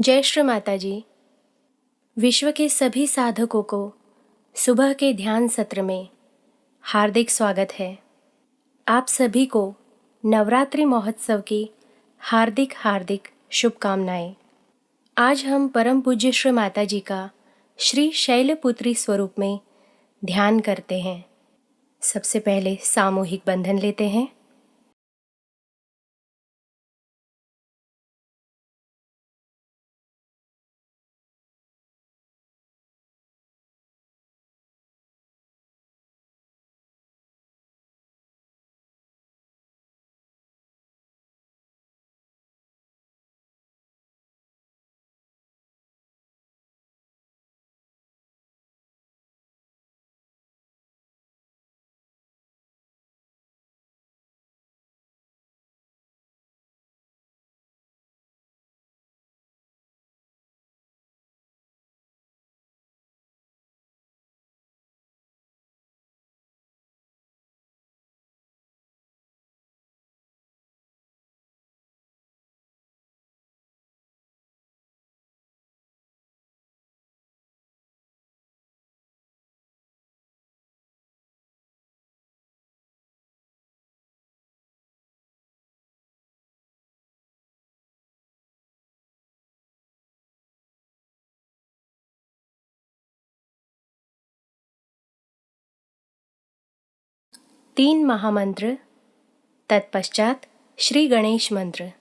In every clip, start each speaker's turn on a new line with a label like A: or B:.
A: जय श्री माताजी। विश्व के सभी साधकों को सुबह के ध्यान सत्र में हार्दिक स्वागत है। आप सभी को नवरात्रि महोत्सव की हार्दिक हार्दिक शुभकामनाएं। आज हम परम पूज्य श्री माताजी का श्री शैलपुत्री स्वरूप में ध्यान करते हैं। सबसे पहले सामूहिक बंधन लेते हैं। तीन महामंत्र, तत्पश्चात श्री गणेश मंत्र।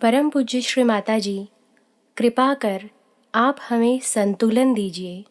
A: परम पूज्य श्री माताजी, कृपा कर आप हमें संतुलन दीजिए।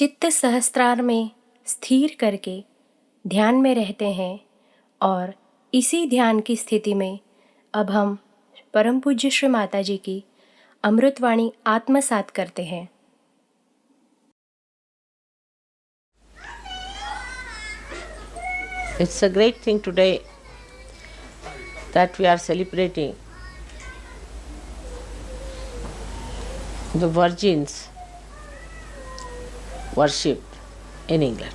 A: चित्त सहस्त्रार में स्थिर करके ध्यान में रहते हैं और इसी ध्यान की स्थिति में अब हम परम पूज्य श्री माताजी की अमृतवाणी आत्मसात करते हैं।
B: It's a great thing today that we are celebrating the Virgin's worship in England.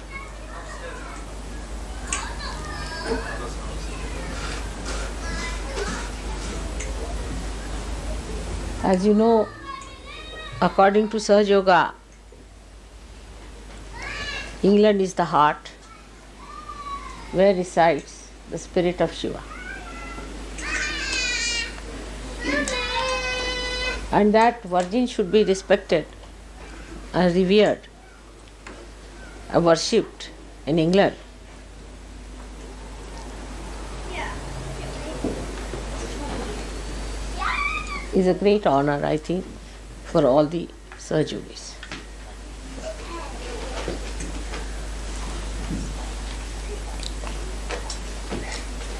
B: As you know, according to Sahajayoga, England is the heart where resides the spirit of Shiva. And that Virgin should be respected and revered and worshipped in England. Is a great honor, I think, for all the Sahajogis.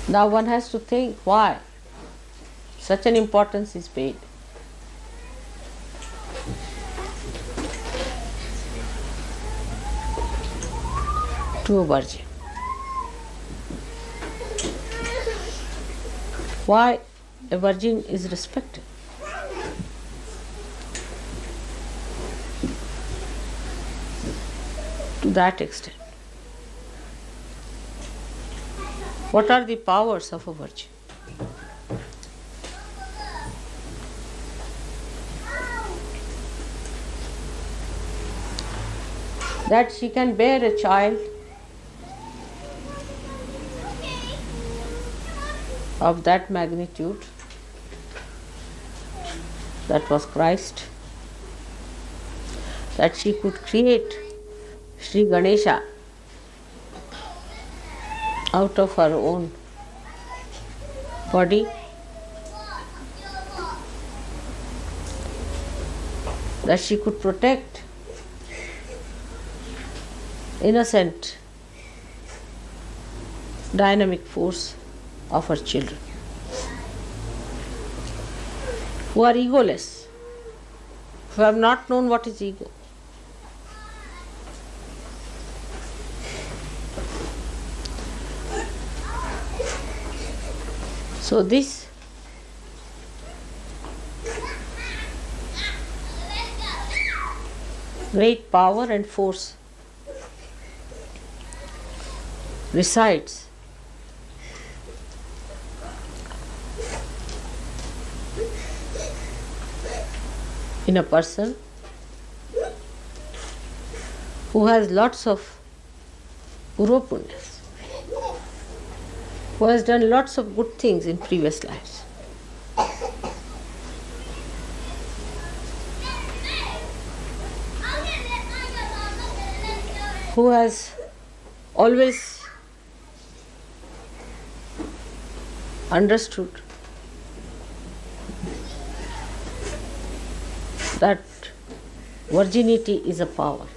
B: Now one has to think why such an importance is paid to a virgin. Why a virgin is respected. To that extent. What are the powers of a virgin? That she can bear a child of that magnitude, that was Christ, that she could create Shri Ganesha out of her own body, that she could protect innocent, dynamic force of her children, who are egoless, who have not known what is ego. So this great power and force resides in a person who has lots of punyas, who has done lots of good things in previous lives. Who has always understood that virginity is a power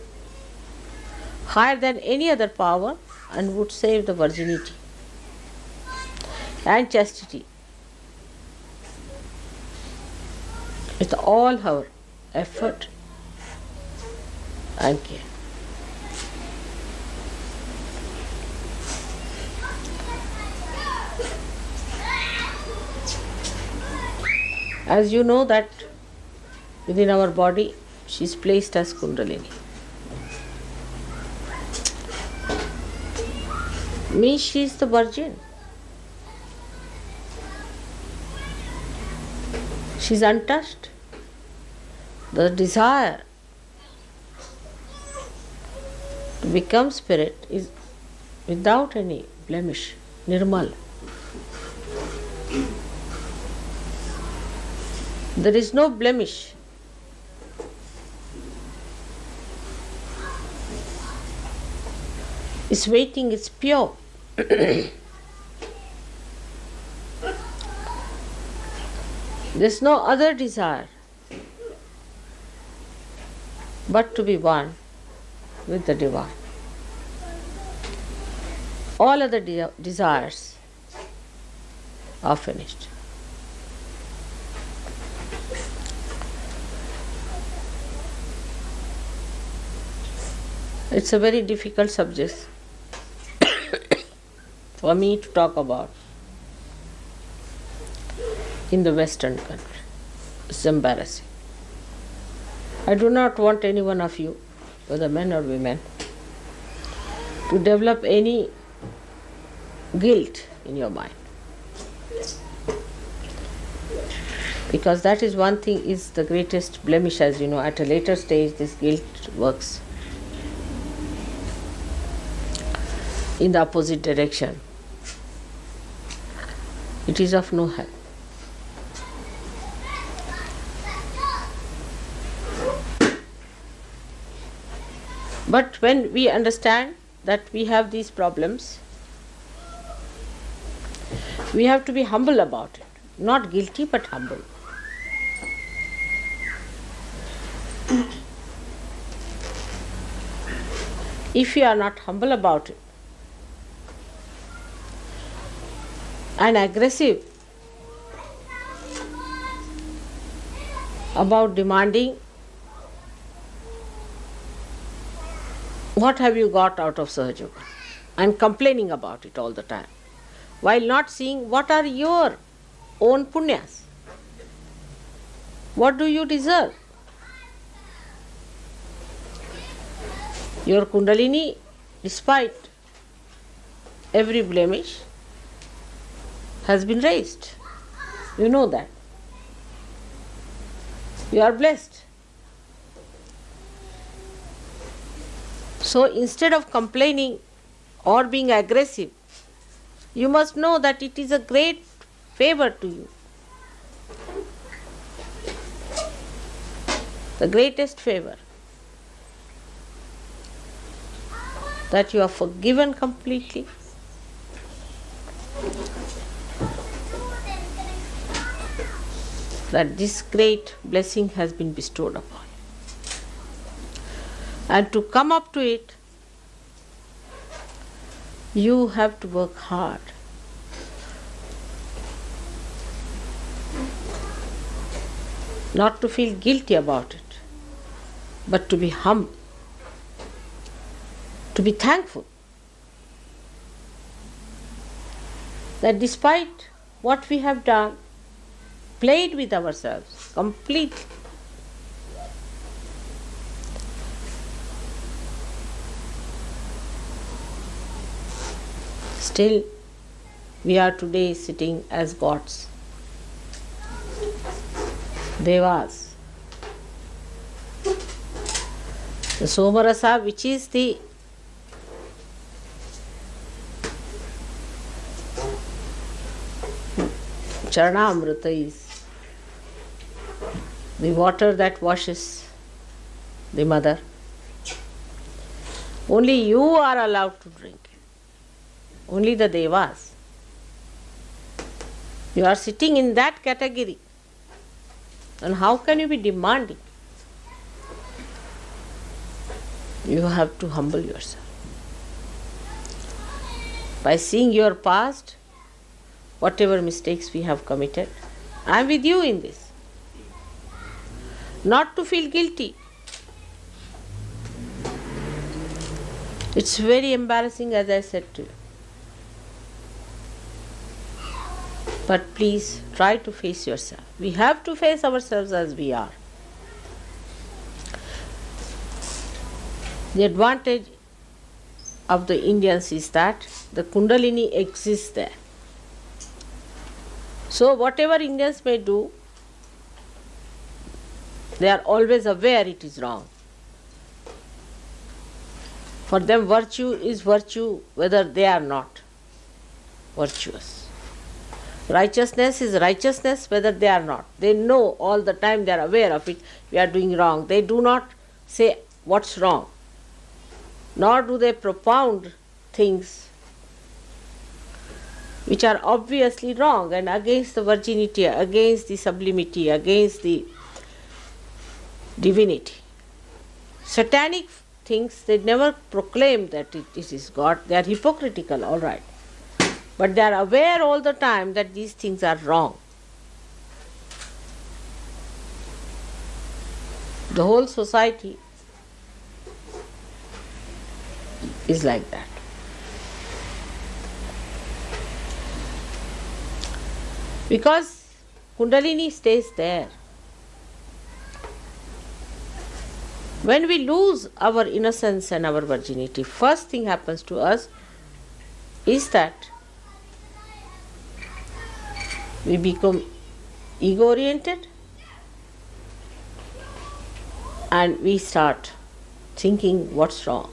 B: higher than any other power and would save the virginity and chastity with all her effort and care. As you know that within our body she is placed as Kundalini. Means she is the virgin. She is untouched. The desire to become spirit is without any blemish, nirmal. There is no blemish. It's waiting, it's pure. There's no other desire but to be one with the divine. All other desires are finished. It's a very difficult subject for me to talk about in the Western country. It's embarrassing. I do not want any one of you, whether men or women, to develop any guilt in your mind. Because that is one thing, is the greatest blemish, as you know. At a later stage, this guilt works in the opposite direction. It is of no help. But when we understand that we have these problems, we have to be humble about it. Not guilty, but humble. If you are not humble about it and aggressive about demanding, what have you got out of Sahajayoga? And complaining about it all the time, while not seeing what are your own punyas. What do you deserve? Your Kundalini, despite every blemish, has been raised. You know that. You are blessed. So instead of complaining or being aggressive, you must know that it is a great favor to you. The greatest favor. That you are forgiven completely. That this great blessing has been bestowed upon you. And to come up to it, you have to work hard. Not to feel guilty about it, but to be humble, to be thankful that despite what we have done, played with ourselves completely, still we are today sitting as gods, devas. The Somarasa, which is the Charanamrita, is the water that washes the mother. Only you are allowed to drink it. Only the devas. You are sitting in that category. And how can you be demanding? You have to humble yourself. By seeing your past, whatever mistakes we have committed, I am with you in this. Not to feel guilty. It's very embarrassing, as I said to you. But please try to face yourself. We have to face ourselves as we are. The advantage of the Indians is that the Kundalini exists there. So whatever Indians may do, they are always aware it is wrong. For them, virtue is virtue whether they are not virtuous. Righteousness is righteousness whether they are not. They know all the time, they are aware of it, we are doing wrong. They do not say what's wrong, nor do they propound things which are obviously wrong and against the virginity, against the sublimity, against the divinity. Satanic things, they never proclaim that it is God. They are hypocritical, all right. But they are aware all the time that these things are wrong. The whole society is like that. Because Kundalini stays there. When we lose our innocence and our virginity, first thing happens to us is that we become ego-oriented and we start thinking what's wrong.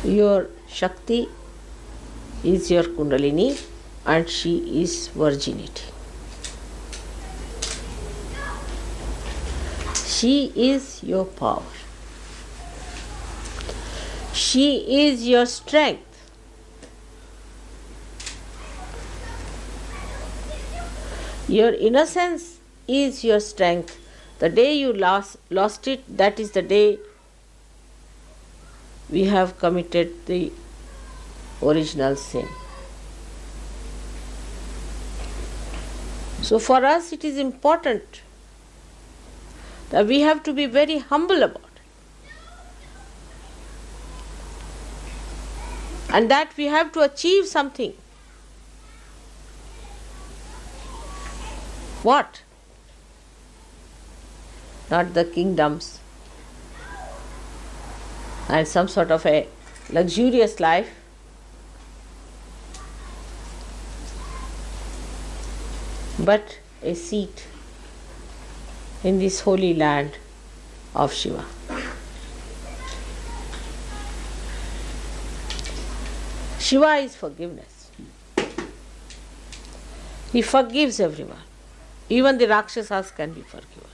B: Your Shakti is your Kundalini and she is virginity. She is your power. She is your strength. Your innocence is your strength. The day you lost it, that is the day we have committed the original sin. So for us it is important that we have to be very humble about it. And that we have to achieve something. What? Not the kingdoms and some sort of a luxurious life, but a seat in this holy land of Shiva. Shiva is forgiveness. He forgives everyone. Even the Rakshasas can be forgiven.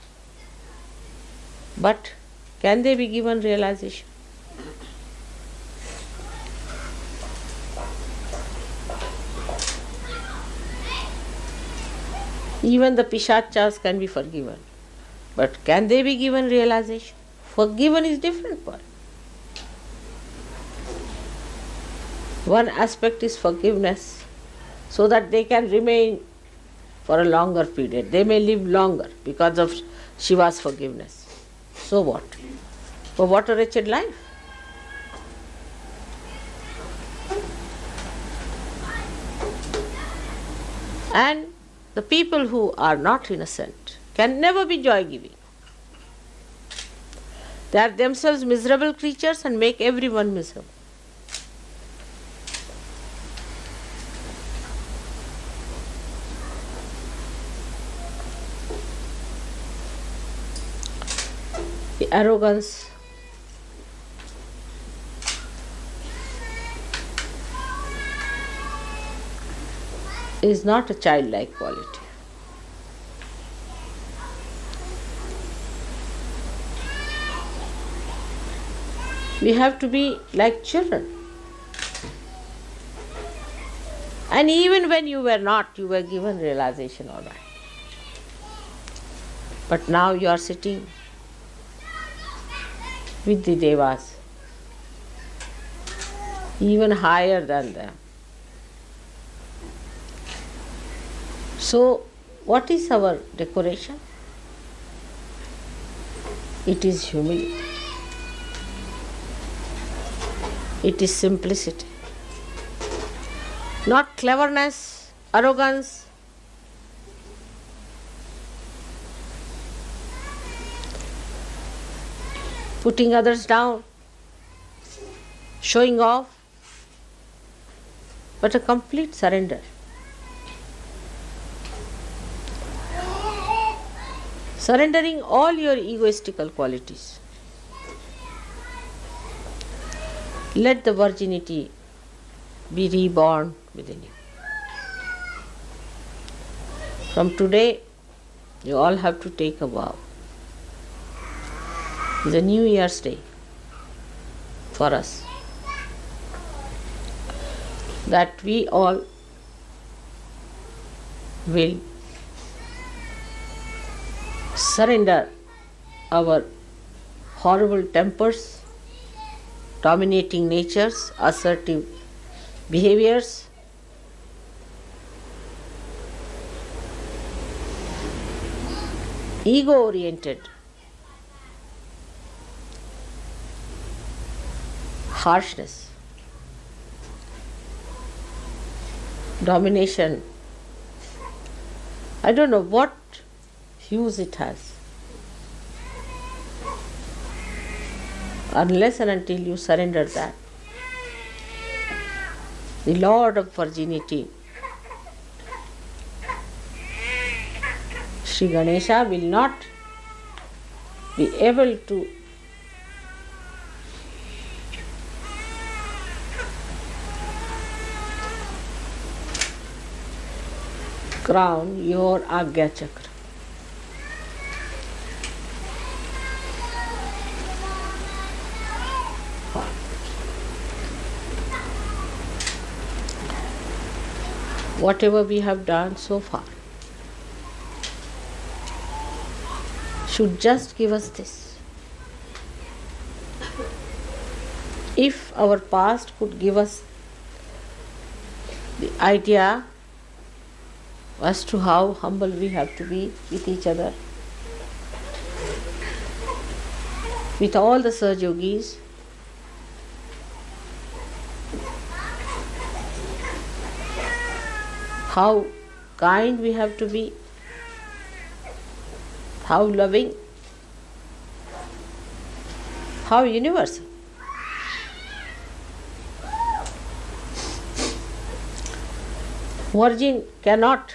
B: But can they be given realization? Even the Pishachas can be forgiven. But can they be given realization? Forgiven is different part. One aspect is forgiveness, so that they can remain for a longer period. They may live longer because of Shiva's forgiveness. So what? But what a wretched life. And the people who are not innocent can never be joy-giving. They are themselves miserable creatures and make everyone miserable. The arrogance is not a childlike quality. We have to be like children. And even when you were not, you were given realization, all right. But now you are sitting with the devas, even higher than them. So, what is our decoration? It is humility. It is simplicity. Not cleverness, arrogance. Putting others down, showing off, but a complete surrender. Surrendering all your egoistical qualities. Let the virginity be reborn within you. From today, you all have to take a vow. It's a New Year's Day for us, that we all will surrender our horrible tempers, dominating natures, assertive behaviors, ego-oriented harshness, domination. I don't know what hues it has. Unless and until you surrender that, the Lord of Virginity, Shri Ganesha, will not be able to crown your Agya Chakra. Whatever we have done so far should just give us this. If our past could give us the idea as to how humble we have to be with each other, with all the Sahajogis, how kind we have to be, how loving, how universal. Virgin cannot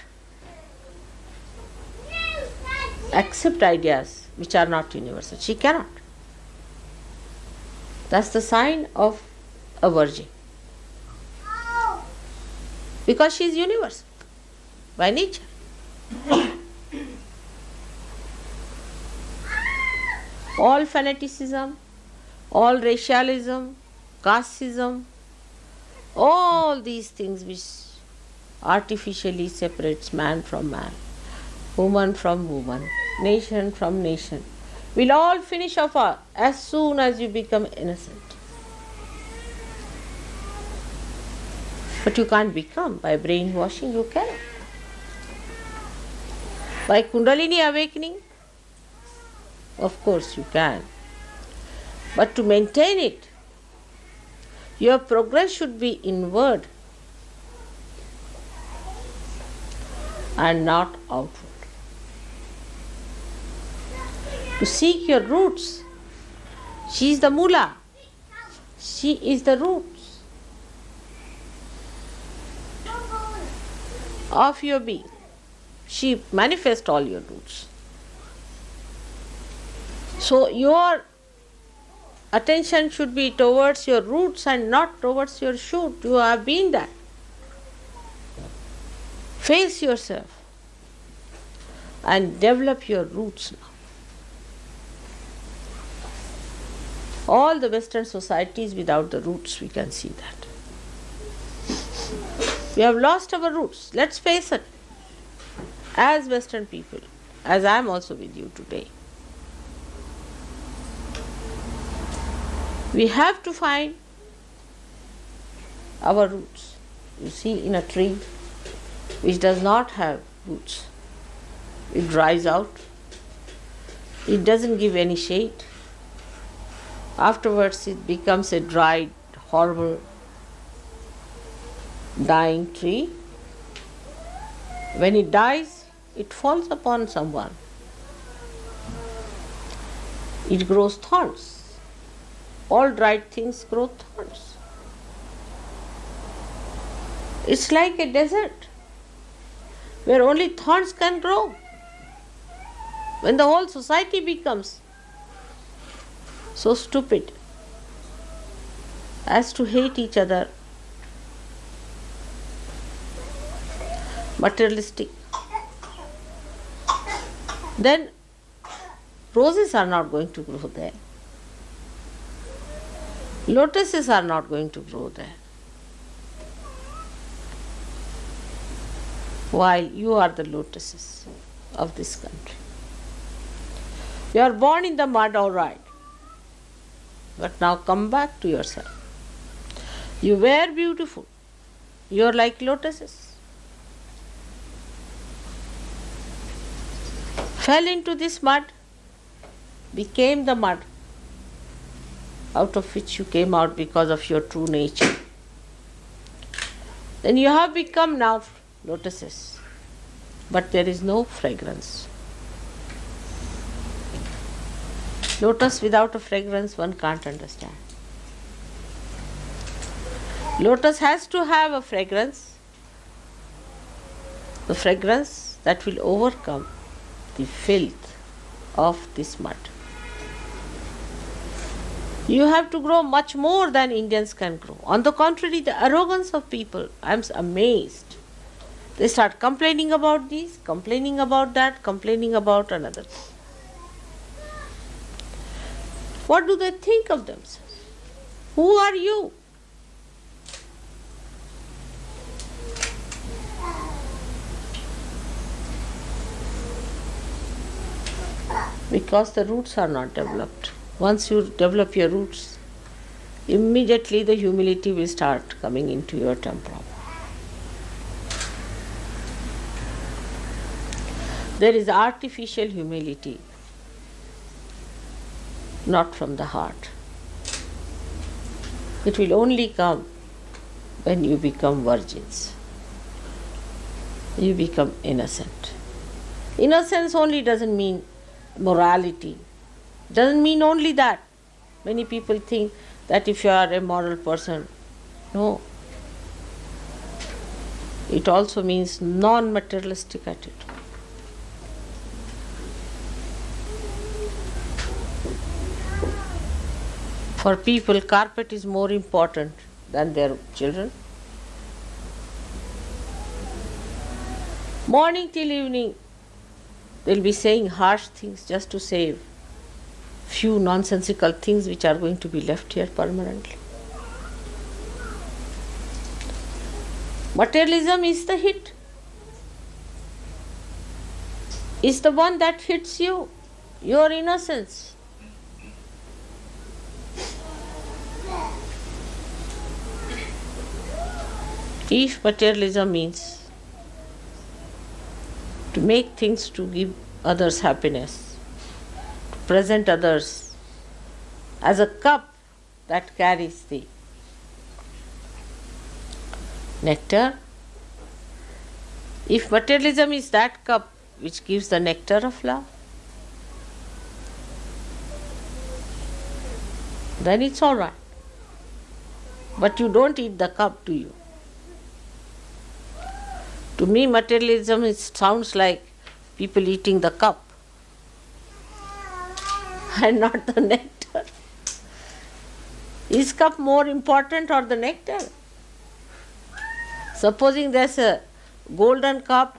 B: accept ideas which are not universal. She cannot. That's the sign of a virgin. Because she is universal by nature. All fanaticism, all racialism, casteism, all these things which artificially separates man from man, woman from woman, nation from nation, will all finish off as soon as you become innocent. But you can't become by brainwashing, you cannot. By Kundalini awakening, of course you can. But to maintain it, your progress should be inward and not outward. To seek your roots. She is the Mula. She is the roots of your being. She manifests all your roots. So your attention should be towards your roots and not towards your shoot. You have been that. Face yourself and develop your roots now. All the Western societies without the roots, we can see that. We have lost our roots. Let's face it. As Western people, as I am also with you today, we have to find our roots. You see, in a tree which does not have roots, it dries out, it doesn't give any shade. Afterwards, it becomes a dried, horrible, dying tree. When it dies, it falls upon someone. It grows thorns. All dried things grow thorns. It's like a desert where only thorns can grow. When the whole society becomes so stupid as to hate each other, materialistic, then roses are not going to grow there. Lotuses are not going to grow there. While you are the lotuses of this country. You are born in the mud, all right. But now come back to yourself. You were beautiful. You are like lotuses. Fell into this mud, became the mud, out of which you came out because of your true nature. Then you have become now lotuses, but there is no fragrance. Lotus without a fragrance one can't understand. Lotus has to have a fragrance, the fragrance that will overcome the filth of this mud. You have to grow much more than Indians can grow. On the contrary, the arrogance of people, I am amazed. They start complaining about this, complaining about that, complaining about another. What do they think of themselves? Who are you? Because the roots are not developed. Once you develop your roots, immediately the humility will start coming into your temple. There is artificial humility, not from the heart. It will only come when you become virgins. You become innocent. Innocence only doesn't mean morality. Doesn't mean only that. Many people think that if you are a moral person, no. It also means non-materialistic attitude. For people, carpet is more important than their children. Morning till evening, they'll be saying harsh things just to save few nonsensical things which are going to be left here permanently. Materialism is the hit. Is the one that hits you, your innocence. If materialism means to make things to give others happiness, present others as a cup that carries the nectar. If materialism is that cup which gives the nectar of love, then it's all right. But you don't eat the cup, do you? To me, materialism sounds like people eating the cup and not the nectar. Is cup more important or the nectar? Supposing there's a golden cup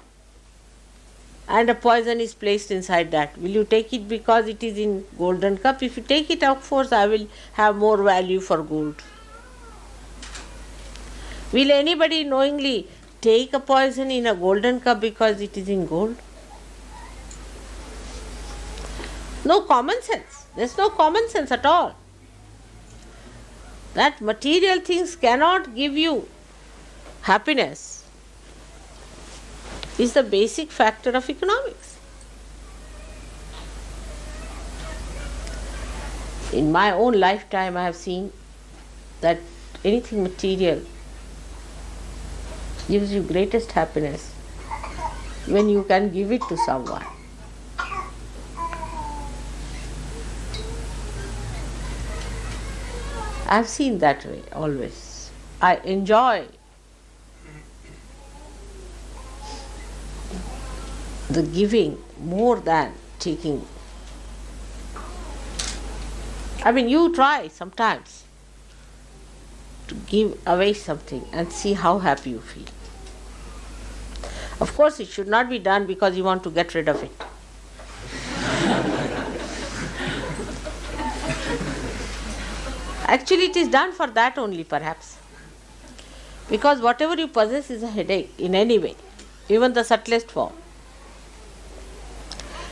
B: and a poison is placed inside that, will you take it because it is in golden cup? If you take it, of course, I will have more value for gold. Will anybody knowingly take a poison in a golden cup because it is in gold? No common sense. There's no common sense at all. That material things cannot give you happiness is the basic factor of economics. In my own lifetime, I have seen that anything material gives you greatest happiness when you can give it to someone. I've seen that way always. I enjoy the giving more than taking. I mean, you try sometimes to give away something and see how happy you feel. Of course, it should not be done because you want to get rid of it. Actually, it is done for that only, perhaps. Because whatever you possess is a headache in any way, even the subtlest form.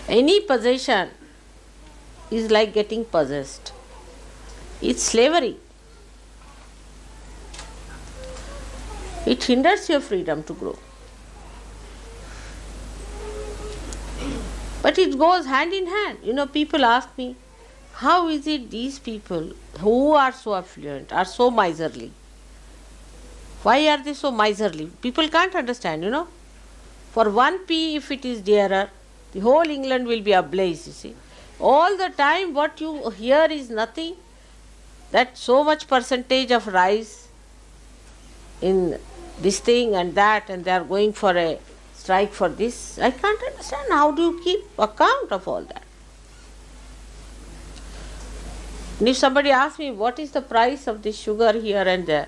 B: Any possession is like getting possessed. It's slavery. It hinders your freedom to grow. But it goes hand in hand. People ask me, how is it these people who are so affluent are so miserly? Why are they so miserly? People can't understand. For 1p, if it is dearer, the whole England will be ablaze, you see. All the time what you hear is nothing, that so much percentage of rise in this thing and that, and they are going for a strike for this. I can't understand. How do you keep account of all that? And if somebody asks me what is the price of this sugar here and there,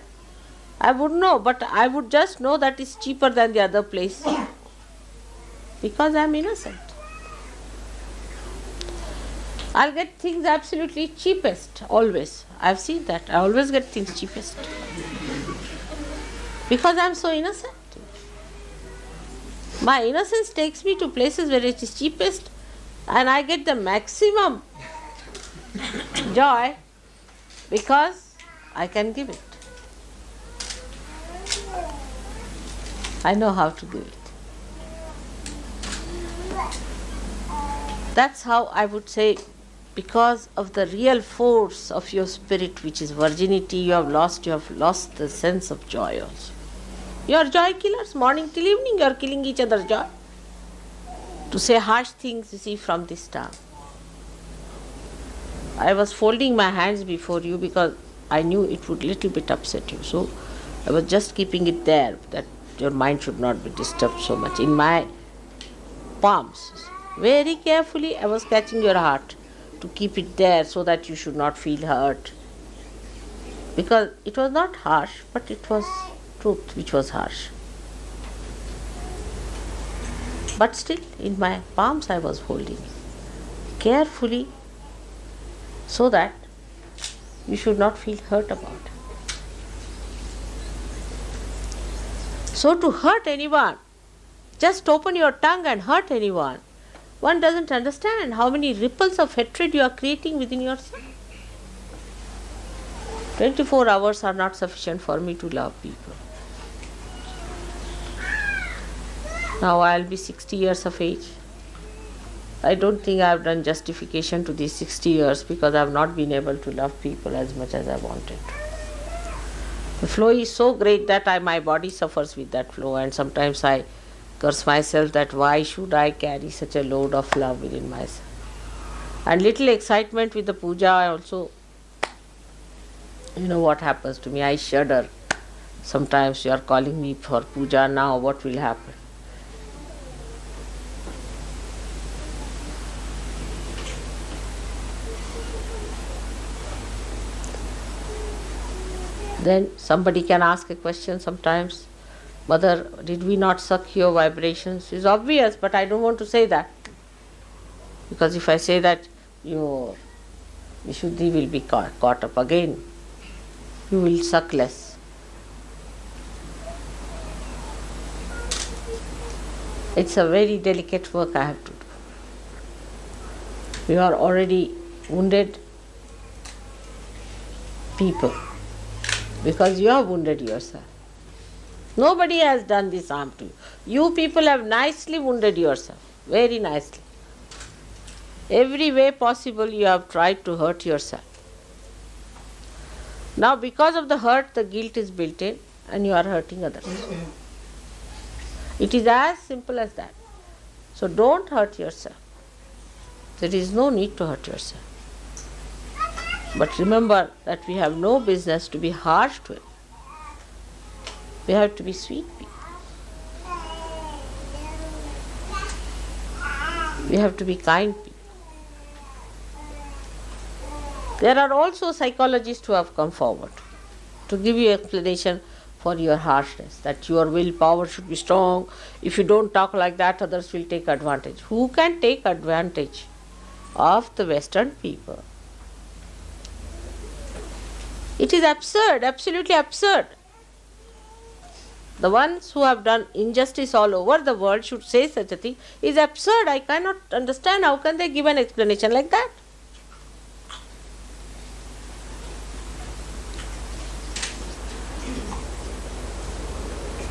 B: I wouldn't know, but I would just know that it's cheaper than the other place because I am innocent. I'll get things absolutely cheapest, always. I've seen that. I always get things cheapest because I'm so innocent. My innocence takes me to places where it is cheapest and I get the maximum joy because I can give it. I know how to give it. That's how I would say, because of the real force of your spirit, which is virginity, you have lost the sense of joy also. You are joy killers. Morning till evening you are killing each other's joy. To say harsh things, you see, from this tongue. I was folding my hands before you because I knew it would little bit upset you. So I was just keeping it there, that your mind should not be disturbed so much. In my palms, very carefully I was catching your heart to keep it there so that you should not feel hurt. Because it was not harsh, but it was truth which was harsh. But still, in my palms I was holding it carefully so that you should not feel hurt about it. So to hurt anyone, just open your tongue and hurt anyone, one doesn't understand how many ripples of hatred you are creating within yourself. 24 hours are not sufficient for me to love people. Now I will be 60 years of age. I don't think I have done justification to these 60 years because I have not been able to love people as much as I wanted to. The flow is so great that my body suffers with that flow, and sometimes I curse myself that why should I carry such a load of love within myself. And little excitement with the puja also, what happens to me, I shudder. Sometimes you are calling me for puja now, what will happen? Then somebody can ask a question sometimes, Mother, did we not suck your vibrations? It's obvious, but I don't want to say that. Because if I say that, your Vishuddhi will be caught up again. You will suck less. It's a very delicate work I have to do. You are already wounded people because you have wounded yourself. Nobody has done this harm to you. You people have nicely wounded yourself, very nicely. Every way possible you have tried to hurt yourself. Now because of the hurt, the guilt is built in and you are hurting others. It is as simple as that. So don't hurt yourself. There is no need to hurt yourself. But remember that we have no business to be harsh to it. We have to be sweet people. We have to be kind people. There are also psychologists who have come forward to give you explanation for your harshness, that your willpower should be strong. If you don't talk like that, others will take advantage. Who can take advantage of the Western people? It is absurd, absolutely absurd. The ones who have done injustice all over the world should say such a thing is absurd. I cannot understand how can they give an explanation like that.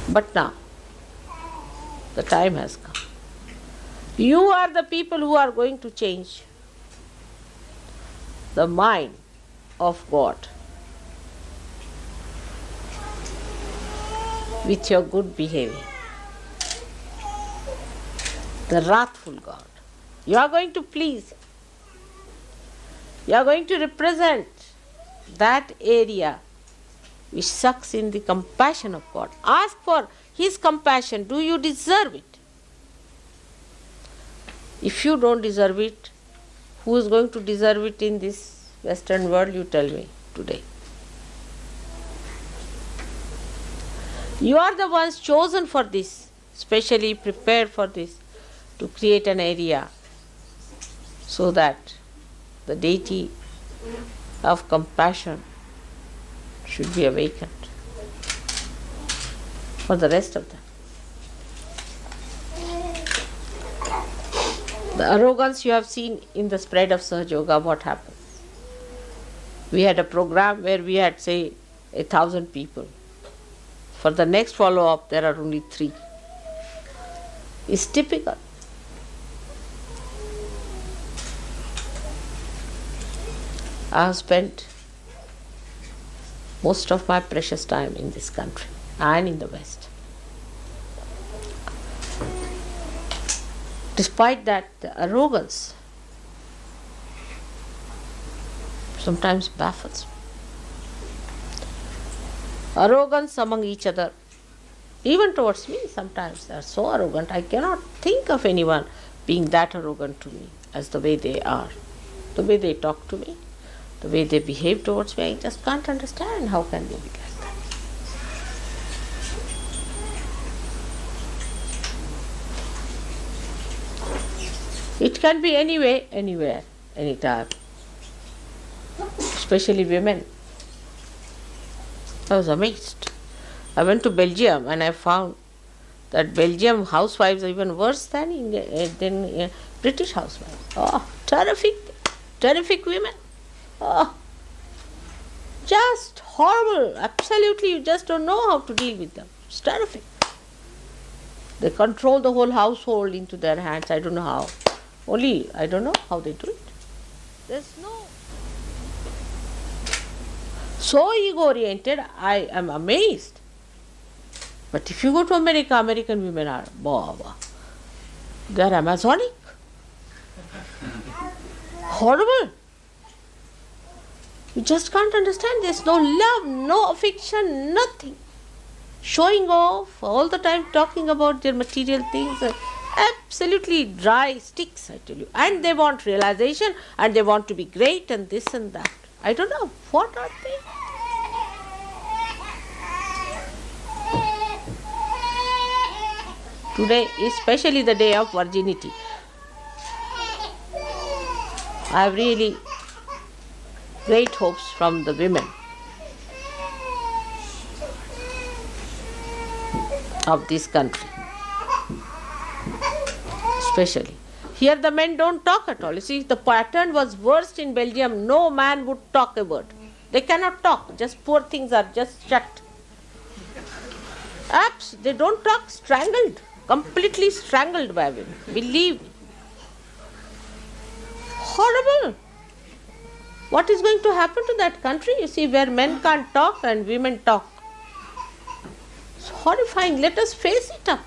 B: But now, the time has come. You are the people who are going to change the mind of God with your good behavior. The wrathful God. You are going to please. You are going to represent that area which sucks in the compassion of God. Ask for His compassion. Do you deserve it? If you don't deserve it, who is going to deserve it in this Western world? You tell me today. You are the ones chosen for this, specially prepared for this, to create an area so that the deity of compassion should be awakened for the rest of them. The arrogance you have seen in the spread of Sahajayoga, what happened? We had a program where we had, say, 1,000 people. For the next follow-up, there are only 3. It's typical. I have spent most of my precious time in this country and in the West. Despite that, the arrogance sometimes baffles me. Arrogance among each other, even towards me, sometimes they are so arrogant. I cannot think of anyone being that arrogant to me as the way they are, the way they talk to me, the way they behave towards me. I just can't understand how can they be like that. It can be anyway, anywhere, anytime, especially women. I was amazed. I went to Belgium and I found that Belgium housewives are even worse than British housewives. Oh, terrific women. Oh, just horrible. Absolutely, you just don't know how to deal with them. It's terrific. They control the whole household into their hands. I don't know how. Only I don't know how they do it. There's no... So ego-oriented, I am amazed. But if you go to America, American women are, they are Amazonic. Horrible. You just can't understand. There's no love, no affection, nothing. Showing off, all the time talking about their material things. Absolutely dry sticks, I tell you. And they want realization and they want to be great and this and that. I don't know. What are they? Today, especially the day of Virginity, I have really great hopes from the women of this country. Especially. Here the men don't talk at all. You see, the pattern was worst in Belgium. No man would talk a word. They cannot talk. Just poor things are just shut. They don't talk, strangled. Completely strangled by women. Believe me. Horrible. What is going to happen to that country? You see, where men can't talk and women talk. It's horrifying. Let us face it up.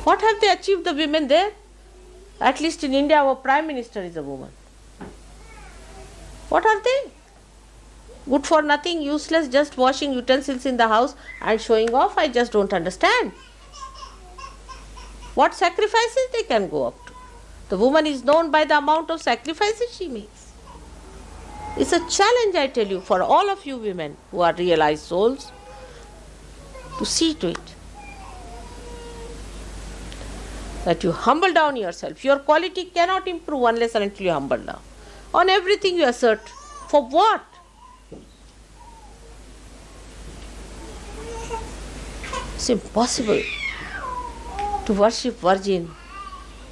B: What have they achieved, the women there? At least in India, our Prime Minister is a woman. What are they? Good for nothing, useless, just washing utensils in the house and showing off. I just don't understand. What sacrifices they can go up to. The woman is known by the amount of sacrifices she makes. It's a challenge, I tell you, for all of you women who are realized souls to see to it that you humble down yourself. Your quality cannot improve unless and until you humble down. On everything you assert. For what? It's impossible to worship Virgin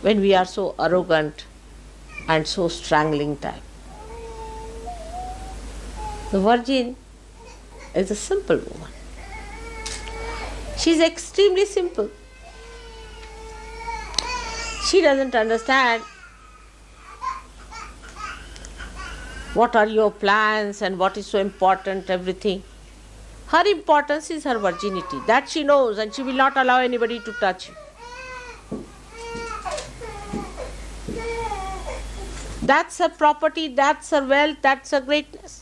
B: when we are so arrogant and so strangling type. The Virgin is a simple woman. She is extremely simple. She doesn't understand what are your plans and what is so important, everything. Her importance is her virginity. That she knows, and she will not allow anybody to touch you. That's her property, that's her wealth, that's her greatness.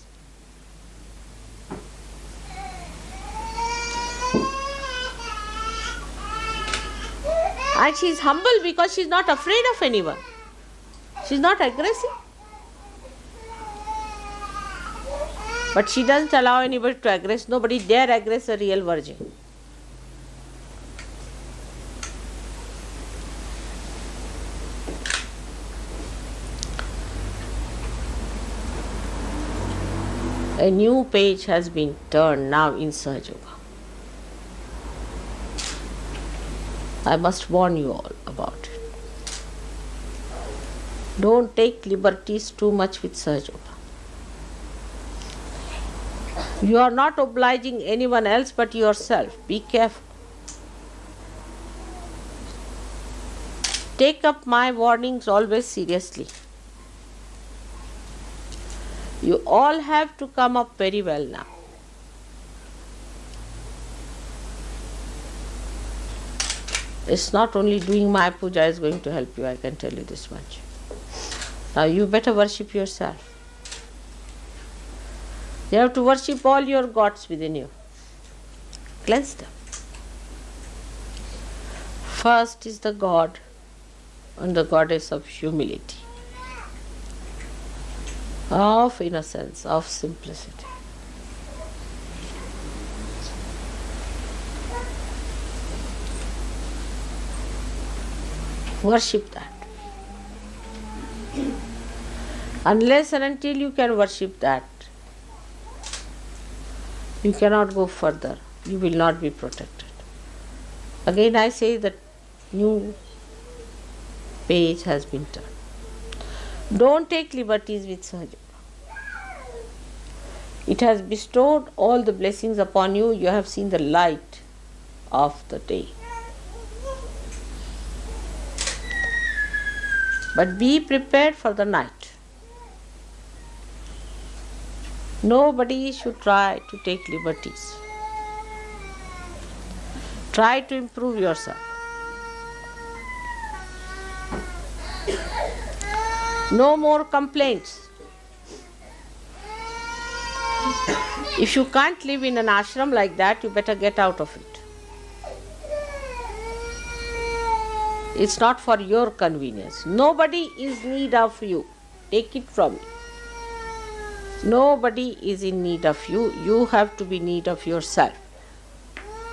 B: And she is humble because she is not afraid of anyone. She is not aggressive. But she doesn't allow anybody to aggress. Nobody dare aggress a real virgin. A new page has been turned now in Sahajayoga. I must warn you all about it. Don't take liberties too much with Sahajayoga. You are not obliging anyone else but yourself. Be careful. Take up my warnings always seriously. You all have to come up very well now. It's not only doing my puja is going to help you, I can tell you this much. Now you better worship yourself. You have to worship all your gods within you. Cleanse them. First is the God and the goddess of humility, of innocence, of simplicity. Worship that. Unless and until you can worship that, you cannot go further. You will not be protected. Again I say that new page has been turned. Don't take liberties with Sahajayoga. It has bestowed all the blessings upon you. You have seen the light of the day. But be prepared for the night. Nobody should try to take liberties. Try to improve yourself. No more complaints. If you can't live in an ashram like that, you better get out of it. It's not for your convenience. Nobody is in need of you. Take it from me. Nobody is in need of you. You have to be in need of yourself.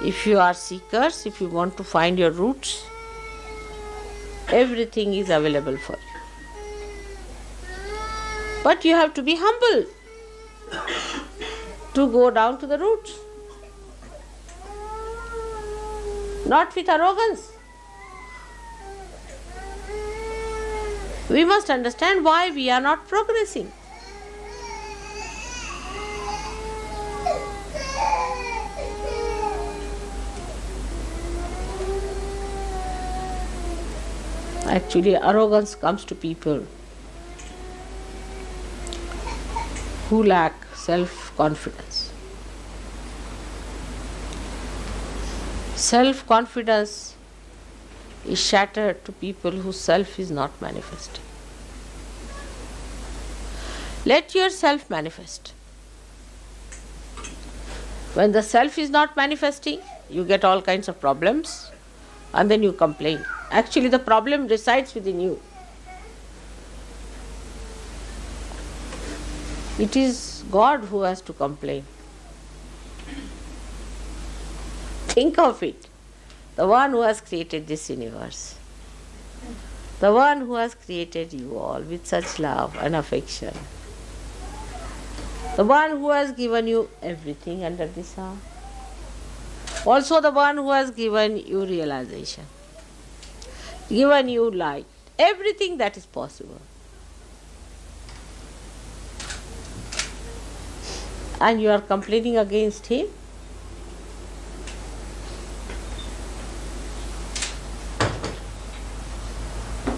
B: If you are seekers, if you want to find your roots, everything is available for you. But you have to be humble to go down to the roots. Not with arrogance. We must understand why we are not progressing. Actually, arrogance comes to people who lack self-confidence. Self-confidence is shattered to people whose self is not manifesting. Let yourself manifest. When the self is not manifesting, you get all kinds of problems and then you complain. Actually, the problem resides within you. It is God who has to complain. Think of it. The one who has created this universe. The one who has created you all with such love and affection. The one who has given you everything under the sun. Also the one who has given you realization. Given you light. Everything that is possible. And you are complaining against him?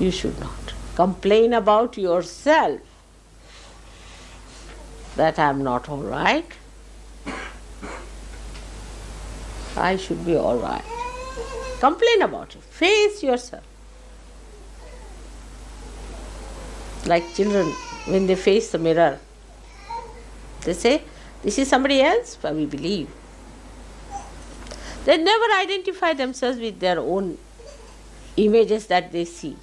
B: You should not. Complain about yourself that I am not all right. I should be all right. Complain about it. Face yourself. Like children, when they face the mirror, they say, this is somebody else, but we believe. They never identify themselves with their own images that they see.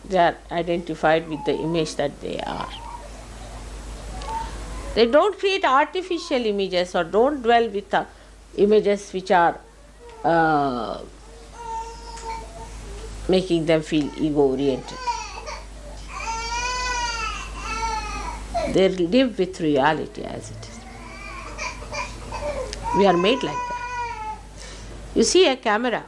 B: They are identified with the image that they are. They don't create artificial images or don't dwell with the images which are making them feel ego-oriented. They live with reality as it is. We are made like that. You see a camera,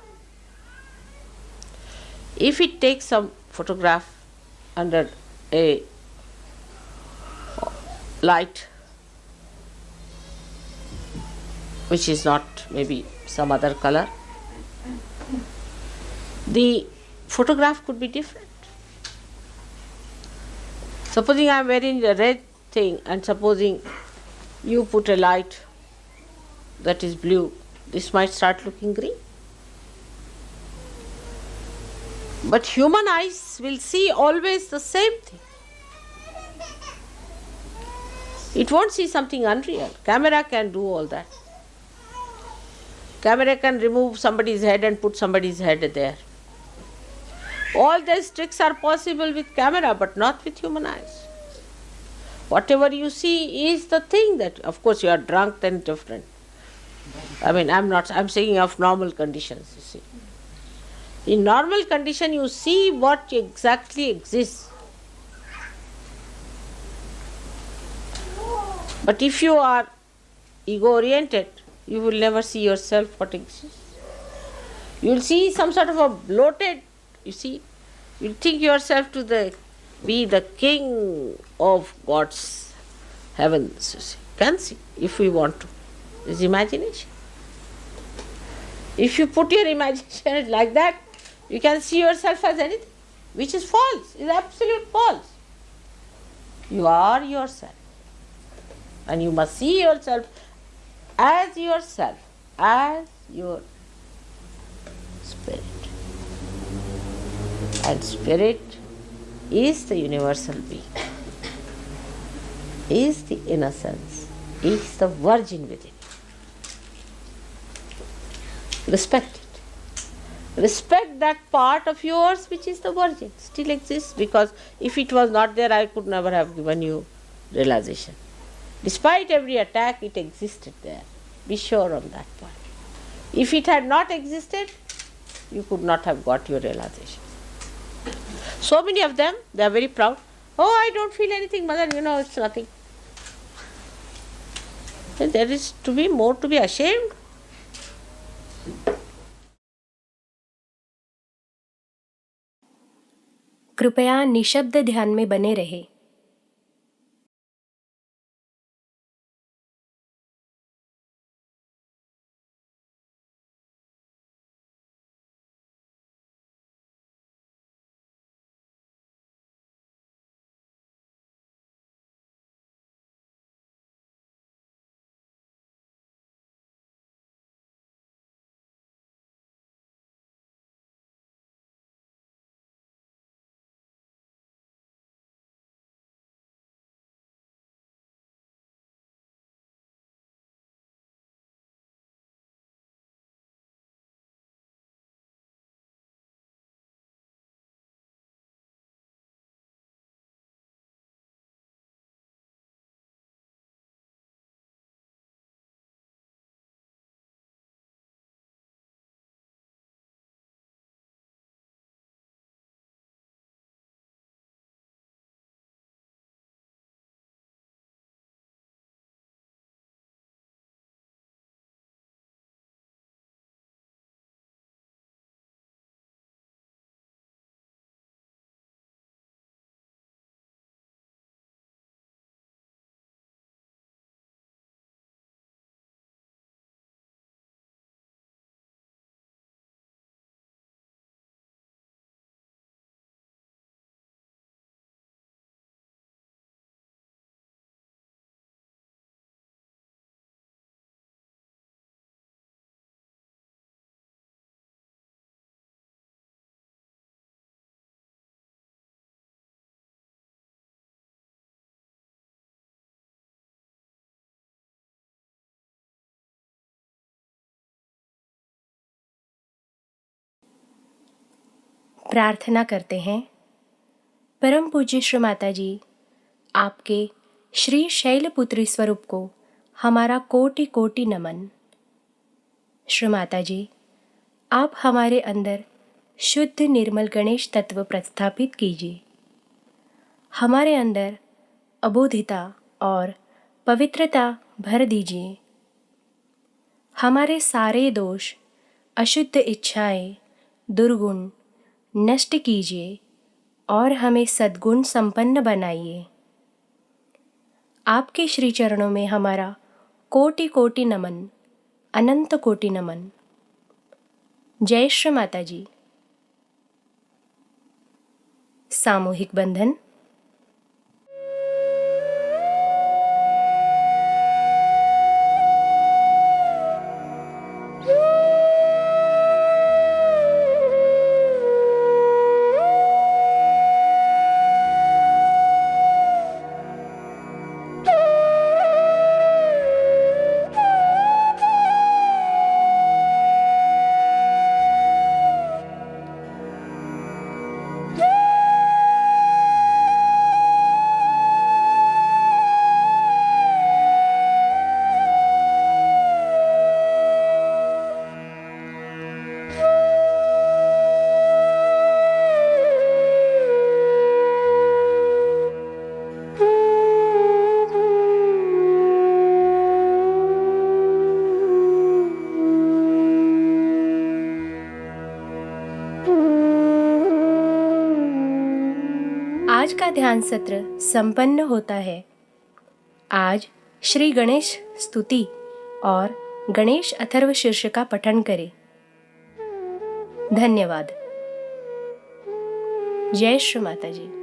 B: if it takes some photograph under a light which is not maybe some other color, the photograph could be different. Supposing I am wearing a red thing and supposing you put a light that is blue, this might start looking green. But human eyes will see always the same thing. It won't see something unreal. Camera can do all that. Camera can remove somebody's head and put somebody's head there. All these tricks are possible with camera, but not with human eyes. Whatever you see is the thing that, of course, you are drunk, then different. I'm saying of normal conditions, you see. In normal condition, you see what exactly exists. But if you are ego-oriented, you will never see yourself what exists. You will see some sort of a bloated, you see, you will think yourself to be the king of God's heavens, you see. Can see, if we want to. It's imagination. If you put your imagination like that, you can see yourself as anything, which is false, is absolute false. You are yourself. And you must see yourself, as your spirit. And spirit is the universal being, is the innocence, is the virgin within you. Respect it. Respect that part of yours which is the virgin, still exists, because if it was not there, I could never have given you realization. Despite every attack, it existed there. Be sure on that point. If it had not existed, you could not have got your realization. So many of them, they are very proud. Oh, I don't feel anything, mother, it's nothing. And there is to be more to be ashamed.
A: कृपया निशब्द ध्यान में बने रहे। प्रार्थना करते हैं। परम पूज्य श्री माताजी, आपके श्री शैलपुत्री स्वरूप को हमारा कोटि कोटि नमन। श्री माताजी, आप हमारे अंदर शुद्ध निर्मल गणेश तत्व प्रस्थापित कीजिए। हमारे अंदर अबोधिता और पवित्रता भर दीजिए। हमारे सारे दोष, अशुद्ध इच्छाएं, दुर्गुण नष्ट कीजिए और हमें सद्गुण संपन्न बनाइए। आपके श्री चरणों में हमारा कोटि कोटि नमन, अनंत कोटि नमन। जय श्री माताजी। सामूहिक बंधन। आज का ध्यान सत्र संपन्न होता है। आज श्री गणेश स्तुति और गणेश अथर्व शीर्ष का पठन करें। धन्यवाद। जय श्री माताजी।